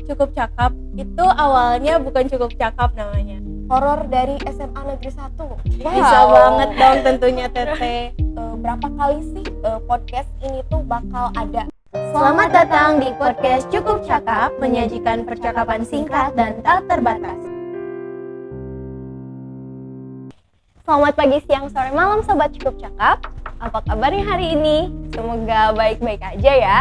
Cukup Cakap itu awalnya bukan Cukup Cakap namanya. Horor dari SMA Negeri 1. Bisa banget dong tentunya Teteh. Berapa kali sih podcast ini tuh bakal ada? Selamat datang di podcast Cukup Cakap, menyajikan percakapan singkat dan tak terbatas. Selamat pagi, siang, sore, malam Sobat Cukup Cakap. Apa kabarnya hari ini? Semoga baik-baik aja ya.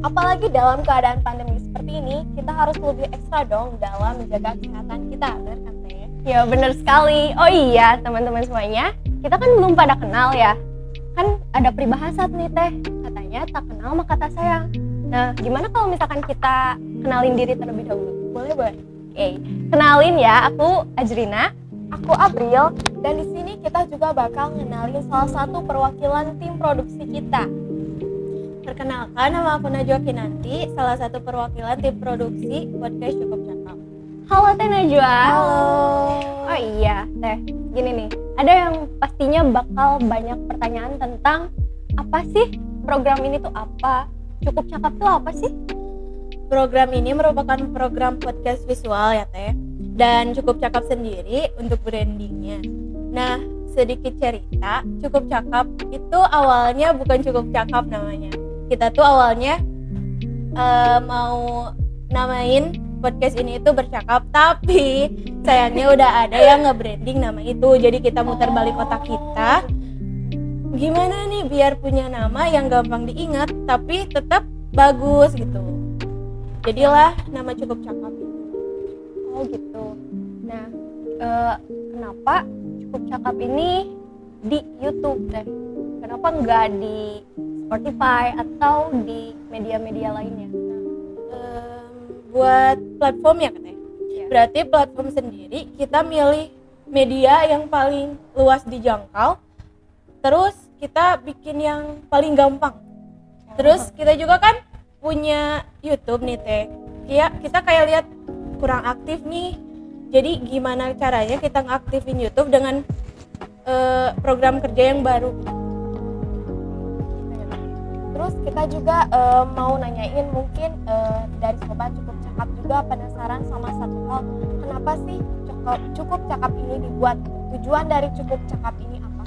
Apalagi dalam keadaan pandemi seperti ini, kita harus lebih ekstra dong dalam menjaga kesehatan kita, benar kan Teh? Ya benar sekali. Oh iya teman-teman semuanya, kita kan belum pada kenal ya. Kan ada peribahasa nih Teh, katanya tak kenal maka tak sayang. Nah gimana kalau misalkan kita kenalin diri terlebih dahulu? Boleh? Oke, kenalin ya, aku Ajrina. Aku April, dan di sini kita juga bakal ngenalin salah satu perwakilan tim produksi kita. Perkenalkan, nama aku Najwa Kinanti, salah satu perwakilan tim produksi podcast Cukup Cakap. Halo Teh Najwa. Halo. Oh iya Teh, gini nih, ada yang pastinya bakal banyak pertanyaan tentang apa sih program ini tuh apa? Cukup Cakap tuh apa sih? Program ini merupakan program podcast visual ya Teh, dan Cukup Cakap sendiri untuk brandingnya. Nah, sedikit cerita, Cukup Cakap itu awalnya bukan Cukup Cakap namanya. Kita tuh awalnya mau namain podcast ini itu Bercakap, tapi sayangnya udah ada yang nge-branding nama itu. Jadi kita muter balik otak kita, gimana nih biar punya nama yang gampang diingat tapi tetap bagus gitu. Jadilah nama Cukup Cakap. Oh gitu. Nah, kenapa Cukup Cakap ini di YouTube Teh? Kenapa nggak di Spotify atau di media-media lainnya? Buat platform ya katanya. Ya. Berarti platform sendiri kita milih media yang paling luas dijangkau. Terus kita bikin yang paling gampang. Terus kita juga kan punya YouTube nih Teh. Kita kayak lihat kurang aktif nih. Jadi gimana caranya kita ngaktifin YouTube dengan program kerja yang baru. Terus kita juga mau nanyain mungkin dari Sobat Cukup Cakap juga penasaran sama satu hal. Kenapa sih Cukup Cakap ini dibuat? Tujuan dari Cukup Cakap ini apa?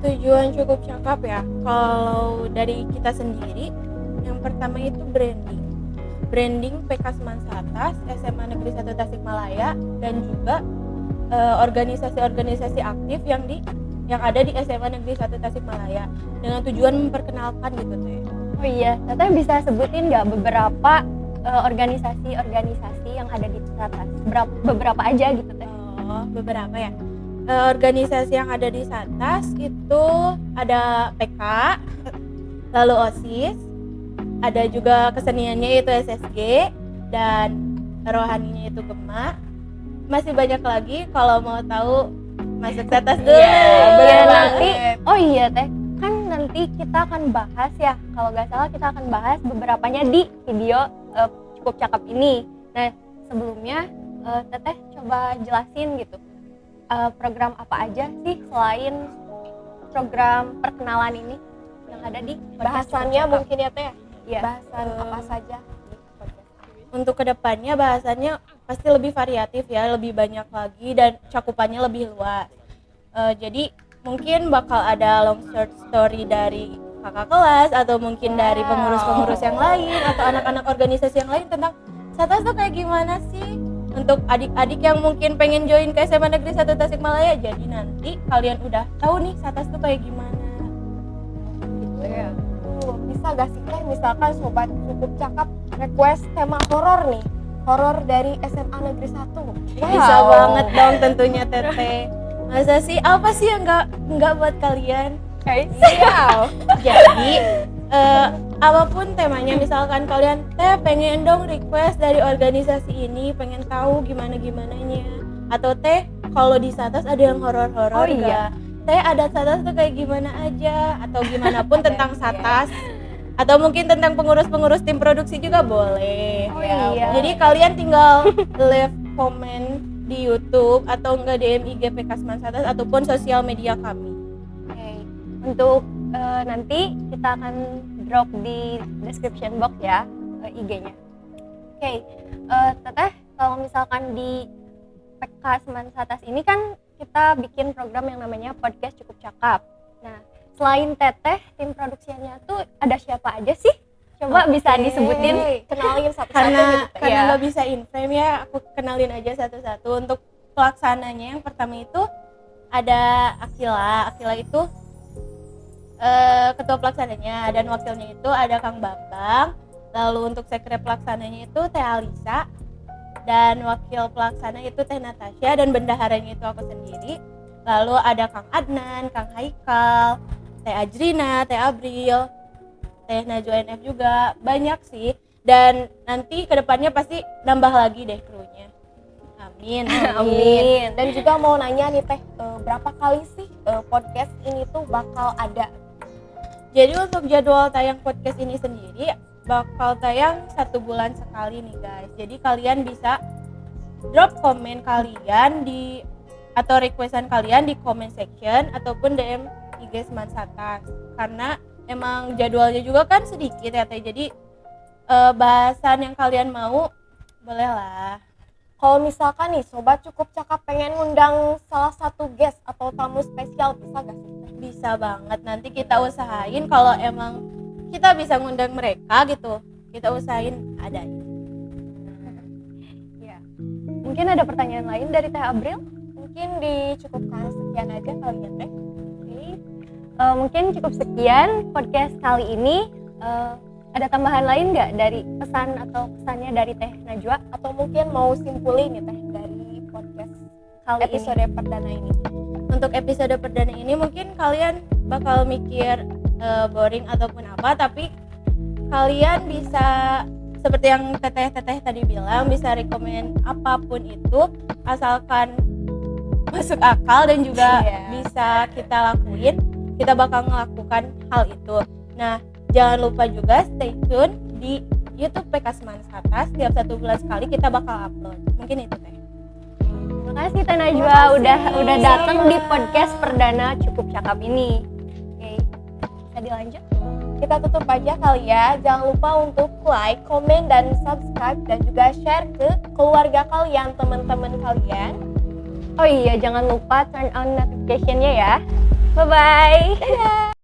Tujuan Cukup Cakap ya, kalau dari kita sendiri, yang pertama itu branding PK Semansatas, SMA Negeri 1 Tasikmalaya, dan juga organisasi-organisasi aktif yang ada di SMA Negeri 1 Tasikmalaya, dengan tujuan memperkenalkan gitu Teh. Oh iya, Teteh bisa sebutin nggak beberapa organisasi-organisasi yang ada di Satas? Beberapa aja gitu Teh. Oh, beberapa ya. Organisasi yang ada di Satas itu ada PK, lalu OSIS, ada juga keseniannya itu SSG, dan rohaninya itu Gema. Masih banyak lagi, kalau mau tahu masuk Satas dulu. Bener nanti. Oh iya Teh, kan nanti kita akan bahas ya, kalau nggak salah kita akan bahas beberapanya di video Cukup Cakap ini. Nah sebelumnya Teteh coba jelasin gitu, program apa aja sih selain program perkenalan ini yang ada di Bahasannya mungkin ya Teh. Iya. Bahasan apa saja? Untuk kedepannya bahasannya pasti lebih variatif ya, lebih banyak lagi dan cakupannya lebih luas. Jadi mungkin bakal ada long short story dari kakak kelas atau mungkin dari pengurus-pengurus yang lain atau anak-anak organisasi yang lain tentang Satas tuh kayak gimana sih. Untuk adik-adik yang mungkin pengen join ke SMA Negeri 1 Tasikmalaya, jadi nanti kalian udah tahu nih Satas tuh kayak gimana. Gitu ya. Bisa gak sih Teh, misalkan Sobat Cukup Cakap request tema horor nih, horor dari SMA Negeri 1. Bisa banget dong tentunya Teteh. Masa sih, apa sih yang nggak buat kalian? Iya. Jadi apapun temanya, misalkan kalian Teh pengen dong request dari organisasi ini, pengen tahu gimananya, atau Teh kalau di Satas ada yang horor-horor. Oh iya. Teh ada Satas tuh kayak gimana aja, atau gimana pun tentang Satas, atau mungkin tentang pengurus-pengurus tim produksi juga boleh. Oh iya. Jadi kalian tinggal leave comment di YouTube atau enggak DM IG PK Semansatas ataupun sosial media kami. Oke. Untuk nanti kita akan drop di description box ya IG-nya. Oke, Teteh, kalau misalkan di PK Semansatas ini kan kita bikin program yang namanya Podcast Cukup Cakap. Nah, selain Teteh, tim produksinya tuh ada siapa aja sih? Coba bisa disebutin. Kenalin satu-satu Karena gitu. Teh. karena Iya. nggak bisa in frame ya, aku kenalin aja satu-satu. Untuk pelaksananya yang pertama itu ada Akila. Akila itu ketua pelaksananya, dan wakilnya itu ada Kang Bambang. Lalu untuk sekre pelaksananya itu Teh Alisa, dan wakil pelaksana itu Teh Natasha, dan bendaharanya itu aku sendiri. Lalu ada Kang Adnan, Kang Haikal, Teh Ajrina, Teh Abril, Teh Najwa NF juga, banyak sih. Dan nanti kedepannya pasti nambah lagi deh krunya. Amin. Amin. Dan juga mau nanya nih Teh, berapa kali sih podcast ini tuh bakal ada? Jadi untuk jadwal tayang podcast ini sendiri bakal tayang 1 bulan sekali nih guys. Jadi kalian bisa drop komen kalian di atau requestan kalian di comment section ataupun DM IG Semansatas. Karena emang jadwalnya juga kan sedikit ya Teh. Jadi bahasan yang kalian mau boleh lah. Kalau misalkan nih Sobat Cukup Cakap pengen ngundang salah satu guest atau tamu spesial, bisa gak sih? Bisa banget, nanti kita usahain kalau emang kita bisa ngundang mereka gitu, kita usahain ada. Ya. Mungkin ada pertanyaan lain dari Teh Abril? Mungkin dicukupkan sekian aja kali ya Teh. Oke. Mungkin cukup sekian podcast kali ini. Ada tambahan lain nggak dari pesan atau kesannya dari Teh Najwa? Atau mungkin mau simpulin nih Teh dari podcast Kali episode perdana ini. Untuk episode perdana ini mungkin kalian bakal mikir boring ataupun apa, tapi kalian bisa seperti yang teteh tadi bilang, bisa rekomen apapun itu asalkan masuk akal dan juga Iya. bisa kita lakuin, kita bakal ngelakukan hal itu. Nah, jangan lupa juga stay tune di YouTube PK Semansatas. Setiap 1 bulan sekali kita bakal upload. Mungkin itu Teh. Terima kasih Teh Najwa udah datang di podcast perdana Cukup Cakap ini. Oke, bisa dilanjut? Kita tutup aja kali ya. Jangan lupa untuk like, komen, dan subscribe, dan juga share ke keluarga kalian, teman-teman kalian. Oh iya, jangan lupa turn on notification-nya ya. Bye-bye.